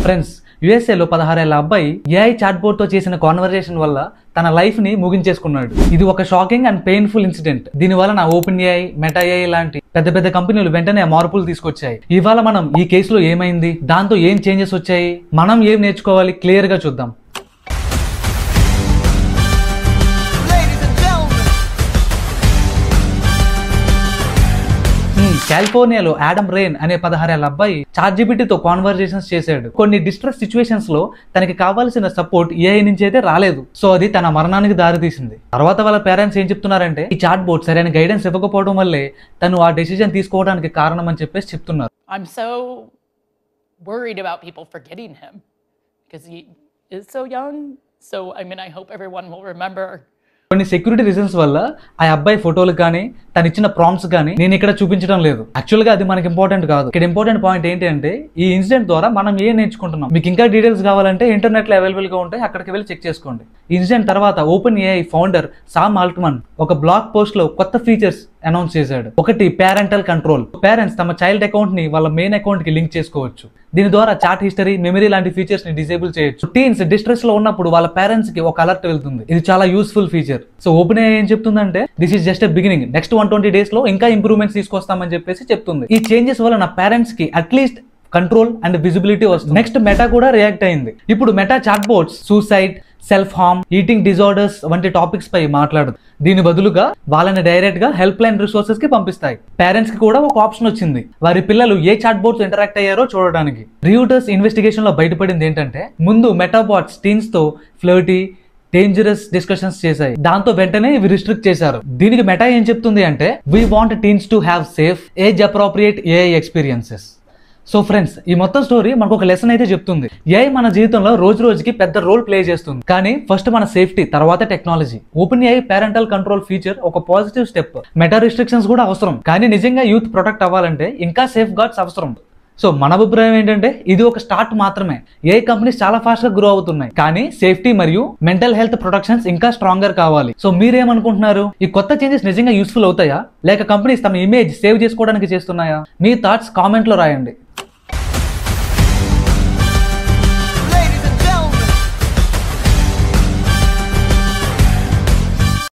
Friends, యుఎస్ఏలో 16 ఏళ్ల అబ్బాయి AI chat board తో చేసిన కాన్వర్సేషన్ వల్ల తన లైఫ్ ని ముగించేసుకున్నాడు. ఇది ఒక షాకింగ్ అండ్ పెయిన్ఫుల్ ఇన్సిడెంట్. దీని వలన ఓపెన్ ఏఐ, మెటా ఏఐ లాంటి పెద్ద పెద్ద కంపెనీలు వెంటనే మార్పులు తీసుకొచ్చాయి. ఇవాళ మనం ఈ కేసులో ఏమైంది, దాంతో ఏం చేంజెస్ వచ్చాయి, మనం ఏం నేర్చుకోవాలి క్లియర్ గా చూద్దాం. కాలిఫోర్నియాలో ఆడమ్ రేన్ అనే 16 ఏళ్ల అబ్బాయి చాట్‌జిపిటితో కాన్వర్సేషన్స్ చేశాడు. కొన్ని డిస్ట్రెస్ సిచ్యువేషన్స్ లో తనకి కావాల్సిన సపోర్ట్ ఏఐ నుంచి అయితే రాలేదు. సో అది తన మరణానికి దారితీసింది. తర్వాత వాళ్ళ పేరెంట్స్ ఏం చెప్తున్నారంటే ఈ చాట్ బోర్డ్ సరైన గైడెన్స్ ఇవ్వకపోవడం వల్లే తను ఆ డెసిజన్ తీసుకోవడానికి కారణం అని చెప్పేసి చెప్తున్నారు. I'm so worried about people forgetting him because he is so young. So I hope everyone will remember. కొన్ని సెక్యూరిటీ రీజన్స్ వల్ల ఆ అబ్బాయి ఫోటోలు కానీ తను ఇచ్చిన ప్రాంప్ట్స్ కానీ నేను ఇక్కడ చూపించడం లేదు. యాక్చువల్ గా అది మనకి ఇంపార్టెంట్ కాదు. ఇక్కడ ఇంపార్టెంట్ పాయింట్ ఏంటి అంటే ఈ ఇన్సిడెంట్ ద్వారా మనం ఏం నేర్చుకుంటున్నాం. మీకు ఇంకా డీటెయిల్స్ కావాలంటే ఇంటర్నెట్ లో అవైలబుల్ గా ఉంటాయి, అక్కడికి వెళ్ళి చెక్ చేసుకోండి. ఈ ఇన్సిడెంట్ తర్వాత OpenAI founder Sam Altman ఒక బ్లాగ్ పోస్ట్ లో కొత్త ఫీచర్స్ అనౌన్స్ చేశాడు. ఒకటి పేరెంటల్ కంట్రోల్. పేరెంట్స్ తమ చైల్డ్ అకౌంట్ ని వాళ్ళ మెయిన్ అకౌంట్ కి లింక్ చేసుకోవచ్చు. దీని ద్వారా చాట్ హిస్టరీ, మెమరీ లాంటి ఫీచర్స్ ని డిసేబుల్ చేయొచ్చు. టీన్స్ డిస్ట్రెస్ లో ఉన్నప్పుడు వాళ్ళ పేరెంట్స్ కి ఒక అలర్ట్ వెళ్తుంది. ఇది చాలా useful feature. So open AI ఏం చెప్తుందంటే this is just a beginning, next 120 days లో ఇంకా ఇంప్రూవ్మెంట్స్ తీసుకొస్తామని చెప్పేసి చెప్తుంది. ఈ చేంజెస్ వల్ల నా పేరెంట్స్ కి అట్లీస్ట్ కంట్రోల్ అండ్ విజిబిలిటీ వస్తుంది. నెక్స్ట్ మెటా కూడా రియాక్ట్ అయింది. ఇప్పుడు Meta chat boards suicide, self harm, eating disorders వంటి టాపిక్స్ పై మాట్లాడదు. దీని బదులుగా వాళ్ళని డైరెక్ట్ గా హెల్ప్ లైన్ రిసోర్సెస్ కి పంపిస్తాయి. పేరెంట్స్ కి కూడా ఒక ఆప్షన్ వచ్చింది, వారి పిల్లలు ఏ చాట్ బోర్డ్స్ ఇంటరాక్ట్ అయ్యారో చూడడానికి. రియూటర్స్ ఇన్వెస్టిగేషన్ లో బయటపడింది ఏంటంటే ముందు మెటాబాట్స్ టీన్స్ తో ఫ్లర్టీ, డేంజరస్ డిస్కషన్స్ చేశాయి. దాంతో వెంటనే ఇవి రిస్ట్రిక్ట్ చేశారు. దీనికి మెటా ఏం చెప్తుంది అంటే we want teens to have safe, age appropriate AI experiences. So friends, ఈ మొత్తం స్టోరీ మనకు ఒక లెసన్ అయితే చెప్తుంది. ఏఐ మన జీవితంలో రోజు రోజుకి పెద్ద రోల్ ప్లే చేస్తుంది. కానీ ఫస్ట్ మన సేఫ్టీ, తర్వాత technology. Open AI parental control feature ఒక పాజిటివ్ స్టెప్. మెటా రిస్ట్రిక్షన్స్ కూడా అవసరం, కానీ నిజంగా యూత్ ప్రొటెక్ట్ అవ్వాలంటే ఇంకా సేఫ్ గార్డ్స్ అవసరం. సో మన అభిప్రాయం ఏంటంటే ఇది ఒక స్టార్ట్ మాత్రమే. ఏ కంపెనీస్ చాలా ఫాస్ట్ గా గ్రో అవుతున్నాయి, కానీ సేఫ్టీ మరియు మెంటల్ హెల్త్ ప్రొటెక్షన్స్ ఇంకా స్ట్రాంగర్ కావాలి. సో మీరేమనుకుంటున్నారు? ఈ కొత్త చేంజెస్ నిజంగా యూస్ఫుల్ అవుతాయా, లేక కంపెనీస్ తమ ఇమేజ్ సేవ్ చేసుకోవడానికి చేస్తున్నాయా? మీ థాట్స్ కామెంట్ లో రాయండి.